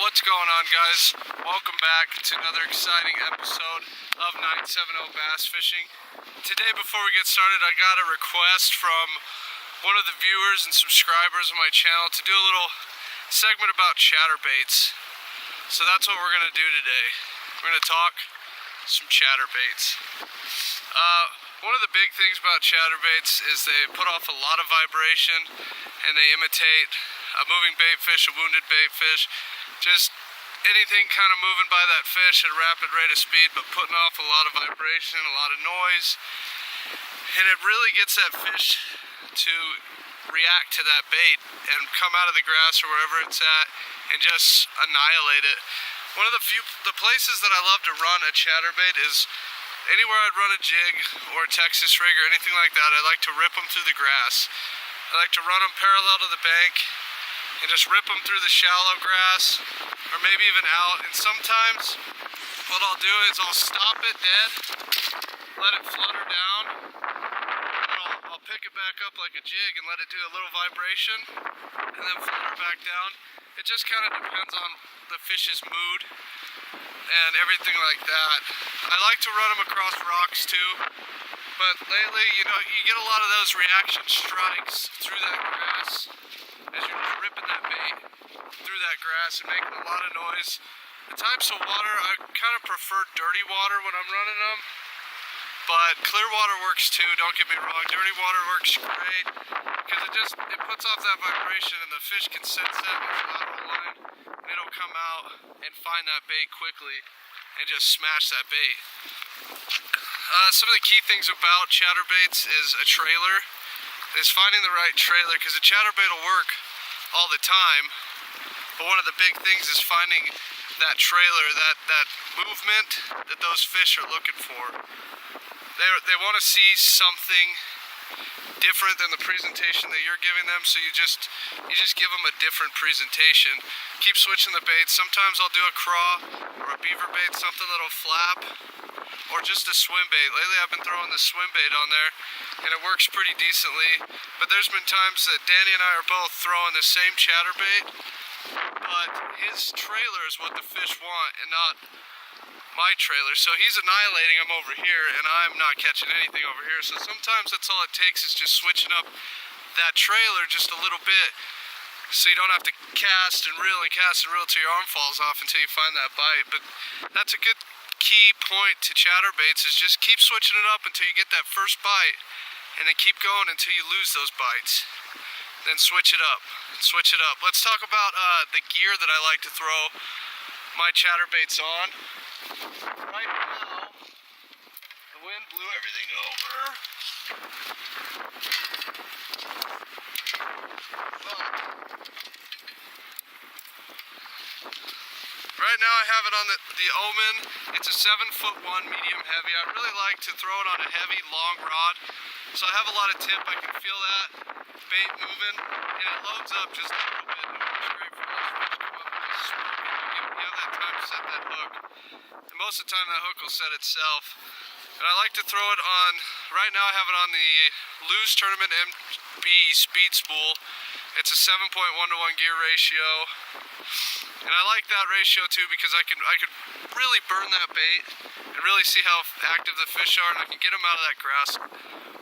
What's going on, guys? Welcome back to another exciting episode of 970 Bass Fishing. Today, before we get started, I got a request from one of the viewers and subscribers of my channel to do a little segment about chatterbaits. So that's what we're going to do today. We're going to talk some chatterbaits. One of the big things about chatterbaits is they put off a lot of vibration and they imitate a moving bait fish, a wounded bait fish, just anything kind of moving by that fish at a rapid rate of speed, but putting off a lot of vibration, a lot of noise, and it really gets that fish to react to that bait and come out of the grass or wherever it's at and just annihilate it. One of the places that I love to run a chatterbait is anywhere I'd run a jig or a Texas rig or anything like that. I like to rip them through the grass. I like to run them parallel to the bank and just rip them through the shallow grass or maybe even out. And sometimes what I'll do is I'll stop it dead, let it flutter down, and I'll pick it back up like a jig and let it do a little vibration and then flutter back down. It just kind of depends on the fish's mood and everything like that. I like to run them across rocks too, but lately, you know, you get a lot of those reaction strikes through that grass as you're just ripping that bait through that grass and making a lot of noise. The types of water, I kind of prefer dirty water when I'm running them, but clear water works too, don't get me wrong. Dirty water works great because it puts off that vibration and the fish can sense that with the lateral line and it'll come out and find that bait quickly and just smash that bait. Some of the key things about chatterbaits is a trailer. Is finding the right trailer, because a chatterbait will work all the time, but one of the big things is finding that trailer, that movement that those fish are looking for. They want to see something different than the presentation that you're giving them, so you just give them a different presentation. Keep switching the baits. Sometimes I'll do a craw or a beaver bait, something that'll flap, or just a swim bait. Lately I've been throwing the swim bait on there and it works pretty decently, but there's been times that Danny and I are both throwing the same chatterbait, but his trailer is what the fish want and not my trailer, so he's annihilating them over here and I'm not catching anything over here. So sometimes that's all it takes is just switching up that trailer just a little bit, so you don't have to cast and reel till your arm falls off until you find that bite. But that's a good key point to chatterbaits, is just keep switching it up until you get that first bite, and then keep going until you lose those bites. Then switch it up. Let's talk about the gear that I like to throw my chatterbaits on. Right now, the wind blew everything over. Right now I have it on the Omen. It's a 7'1" medium heavy. I really like to throw it on a heavy, long rod. So I have a lot of tip. I can feel that bait moving, and it loads up just a little bit. It works great for those fish come up and just smoke it. You have that time to set that hook. And most of the time that hook will set itself. And I like to throw it on, right now I have it on the Lews Tournament MB Speed Spool. It's a 7.1 to 1 gear ratio. And I like that ratio too because I could really burn that bait and really see how active the fish are, and I can get them out of that grass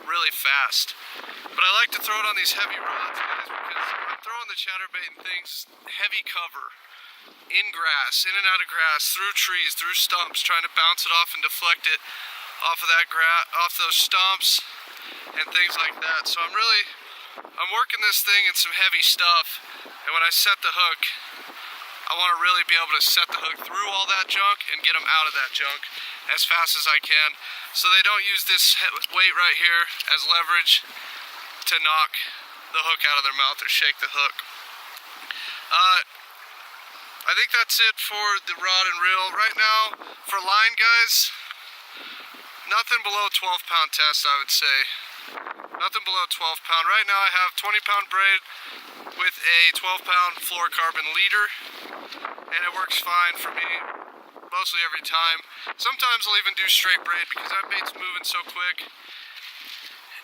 really fast. But I like to throw it on these heavy rods, guys, because I'm throwing the chatterbait in things, heavy cover, in grass, in and out of grass, through trees, through stumps, trying to bounce it off and deflect it off of that off those stumps and things like that. So I'm working this thing in some heavy stuff, and when I set the hook, I want to really be able to set the hook through all that junk and get them out of that junk as fast as I can, so they don't use this weight right here as leverage to knock the hook out of their mouth or shake the hook. I think that's it for the rod and reel. Right now, for line, guys, nothing below 12-pound test, I would say. Nothing below 12-pound. Right now I have 20-pound braid with a 12-pound fluorocarbon leader, and it works fine for me mostly every time. Sometimes I'll even do straight braid because that bait's moving so quick,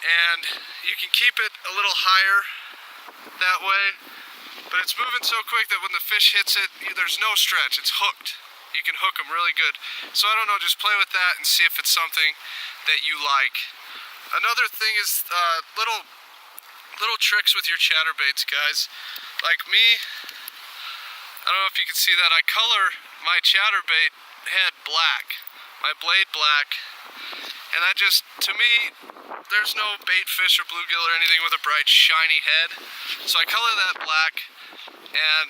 and you can keep it a little higher that way, But it's moving so quick that when the fish hits it, there's no stretch, it's hooked. You can hook them really good. So I don't know, just play with that and see if it's something that you like. Another thing is little tricks with your chatterbaits, guys. Like me, I don't know if you can see that, I color my chatterbait head black, my blade black, and that just, to me, there's no bait fish or bluegill or anything with a bright shiny head, so I color that black, and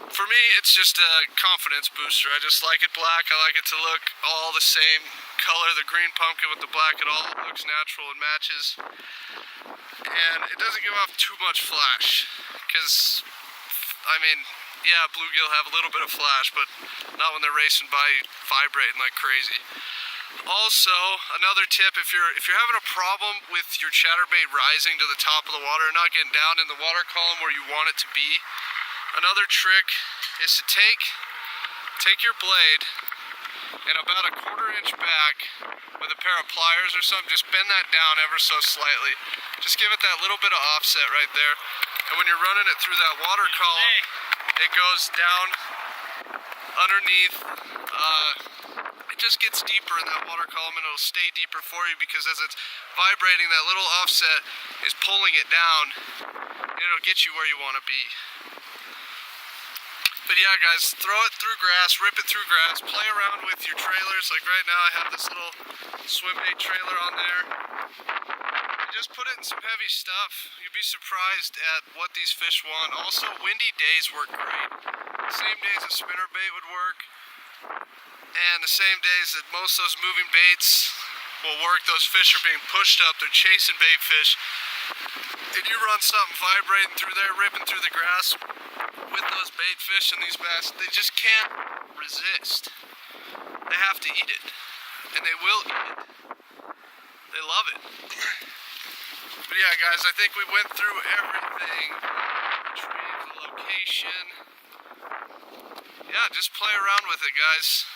for me it's just a confidence booster. I just like it black, I like it to look all the same color, the green pumpkin with the black, it all looks natural and matches. And it doesn't give off too much flash, because, I mean, yeah, bluegill have a little bit of flash, but not when they're racing by vibrating like crazy. Also, another tip, if you're having a problem with your chatterbait rising to the top of the water, not getting down in the water column where you want it to be, another trick is to take your blade and about a 1/4 inch back with a pair of pliers or something, just bend that down ever so slightly. Just give it that little bit of offset right there. And when you're running it through that water column, it goes down underneath. It just gets deeper in that water column and it'll stay deeper for you because as it's vibrating, that little offset is pulling it down and it'll get you where you want to be. But yeah, guys, throw it through grass, rip it through grass, play around with your trailers. Like right now I have this little swim bait trailer on there. And just put it in some heavy stuff. You'd be surprised at what these fish want. Also, windy days work great. The same days a spinnerbait would work, and the same days that most of those moving baits will work. Those fish are being pushed up, they're chasing bait fish. And you run something vibrating through there, ripping through the grass, with those bait fish and these bass, they just can't resist. They have to eat it, and they will eat it. They love it. But yeah, guys, I think we went through everything. Retrieve the location. Yeah, just play around with it, guys.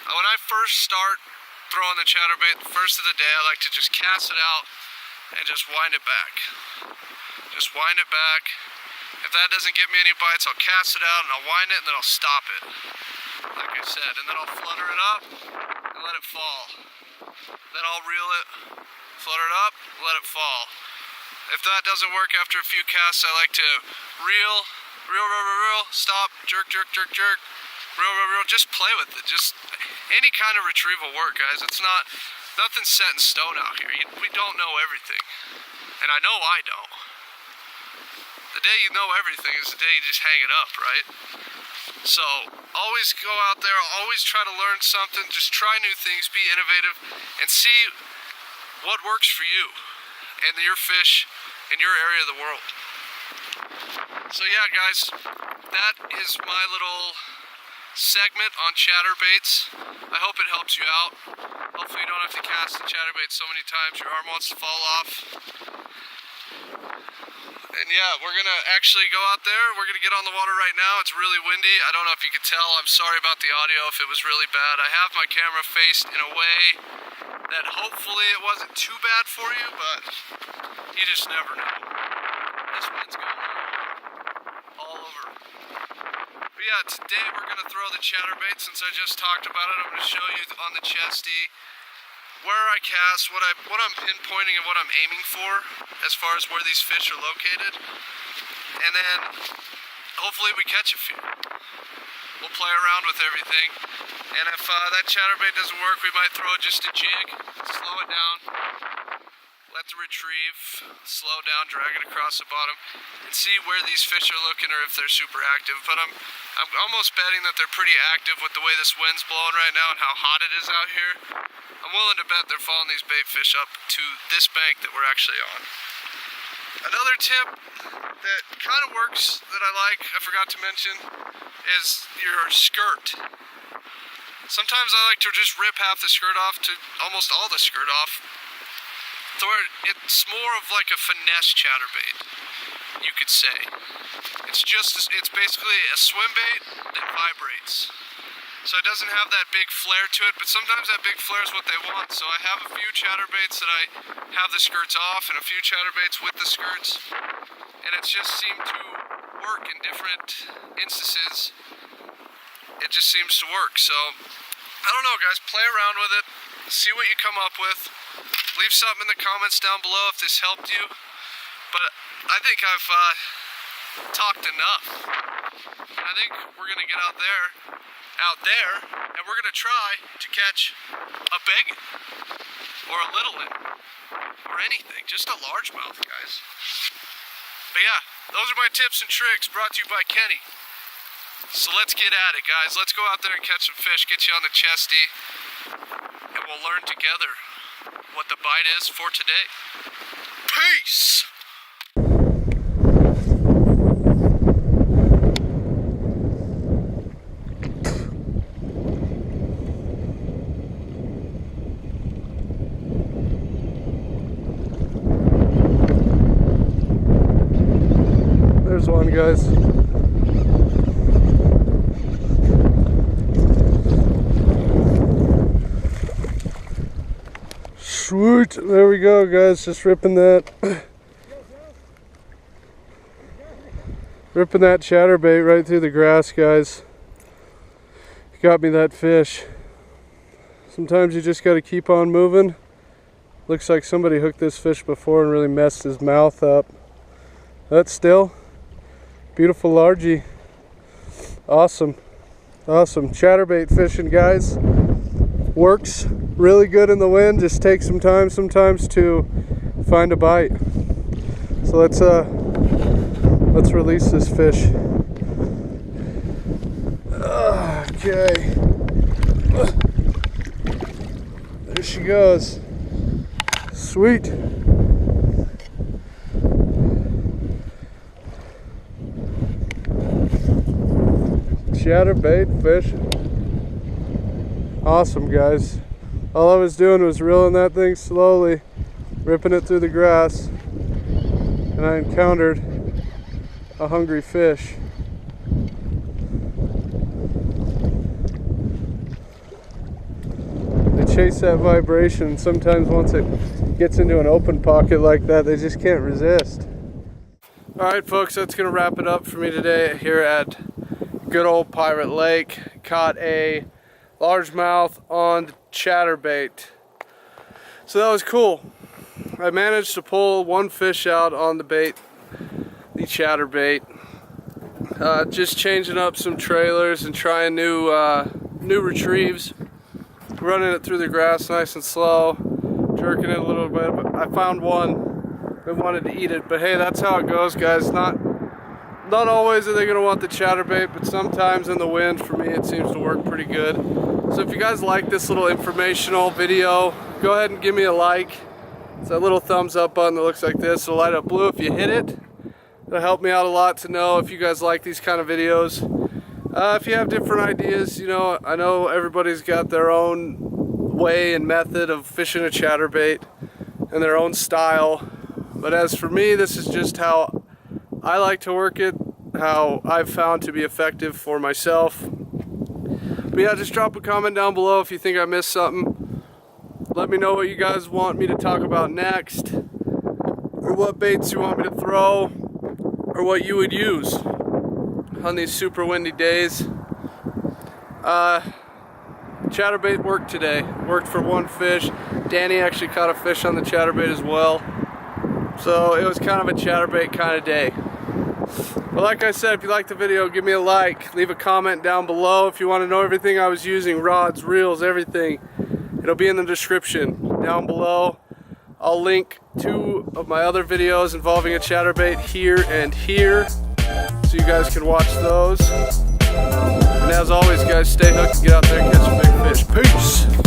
When I first start throwing the chatterbait, the first of the day, I like to just cast it out and just wind it back. Just wind it back. If that doesn't give me any bites, I'll cast it out and I'll wind it and then I'll stop it, like I said, and then I'll flutter it up and let it fall. Then I'll reel it, flutter it up, let it fall. If that doesn't work after a few casts, I like to reel, stop, jerk, reel, just play with it. Just any kind of retrieval work, guys. It's nothing set in stone out here. We don't know everything, and I know I don't. The day you know everything is the day you just hang it up, right? So, always go out there, always try to learn something, just try new things, be innovative, and see what works for you and your fish in your area of the world. So yeah, guys, that is my little segment on chatterbaits. I hope it helps you out. Hopefully you don't have to cast the chatterbait so many times your arm wants to fall off. And yeah, we're gonna actually go out there. We're gonna get on the water right now. It's really windy. I don't know if you could tell. I'm sorry about the audio if it was really bad. I have my camera faced in a way that hopefully it wasn't too bad for you, but you just never know. This wind's going all over. But yeah, today we're gonna throw the chatterbait. Since I just talked about it, I'm gonna show you on the chesty where I cast, what I'm pinpointing and what I'm aiming for as far as where these fish are located. And then hopefully we catch a few. We'll play around with everything. And if that chatterbait doesn't work, we might throw just a jig, slow it down, let the retrieve slow down, drag it across the bottom, and see where these fish are looking or if they're super active. But I'm almost betting that they're pretty active with the way this wind's blowing right now and how hot it is out here. I'm willing to bet they're following these bait fish up to this bank that we're actually on. Another tip that kind of works that I like, I forgot to mention, is your skirt. Sometimes I like to just rip half the skirt off to almost all the skirt off. So it's more of like a finesse chatterbait, you could say. It's basically a swim bait that vibrates. So it doesn't have that big flare to it, but sometimes that big flare is what they want. So I have a few chatterbaits that I have the skirts off and a few chatterbaits with the skirts. And it's just seemed to work in different instances. It just seems to work. So I don't know, guys, play around with it, see what you come up with. Leave something in the comments down below if this helped you. But I think I've talked enough. I think we're gonna get out there, and we're gonna try to catch a biggin or a little one or anything, just a largemouth, guys. But yeah, those are my tips and tricks brought to you by Kenny. So let's get at it, guys. Let's go out there and catch some fish, get you on the chesty, and we'll learn together what the bite is for today. Peace! There's one, guys. Sweet, there we go, guys. Just ripping that chatterbait right through the grass, guys. Got me that fish. Sometimes you just got to keep on moving. Looks like somebody hooked this fish before and really messed his mouth up. That's still beautiful largie. Awesome, awesome chatterbait fishing, guys. Works really good in the wind. Just takes some time sometimes to find a bite. So let's release this fish. Okay, there she goes. Sweet. Chatterbait fish. Awesome, guys. All I was doing was reeling that thing slowly, ripping it through the grass, and I encountered a hungry fish. They chase that vibration. Sometimes once it gets into an open pocket like that, they just can't resist. Alright folks, that's going to wrap it up for me today here at good old Pirate Lake. Caught a largemouth on the chatterbait. So that was cool. I managed to pull one fish out on the bait, the chatterbait. Just changing up some trailers and trying new retrieves. Running it through the grass nice and slow, jerking it a little bit. But I found one that wanted to eat it. But hey, that's how it goes, guys. Not always are they going to want the chatterbait, but sometimes in the wind, for me, it seems to work pretty good. So if you guys like this little informational video, go ahead and give me a like. It's that little thumbs up button that looks like this. It'll light up blue if you hit it. It'll help me out a lot to know if you guys like these kind of videos. If you have different ideas, you know, I know everybody's got their own way and method of fishing a chatterbait and their own style. But as for me, this is just how I like to work it, how I've found to be effective for myself. But yeah, just drop a comment down below if you think I missed something. Let me know what you guys want me to talk about next, or what baits you want me to throw, or what you would use on these super windy days. Chatterbait worked today. Worked for one fish. Danny actually caught a fish on the chatterbait as well. So it was kind of a chatterbait kind of day. But like I said, if you liked the video, give me a like. Leave a comment down below if you want to know everything I was using. Rods, reels, everything. It'll be in the description down below. I'll link 2 of my other videos involving a chatterbait here and here, so you guys can watch those. And as always, guys, stay hooked and get out there and catch some big fish. Peace!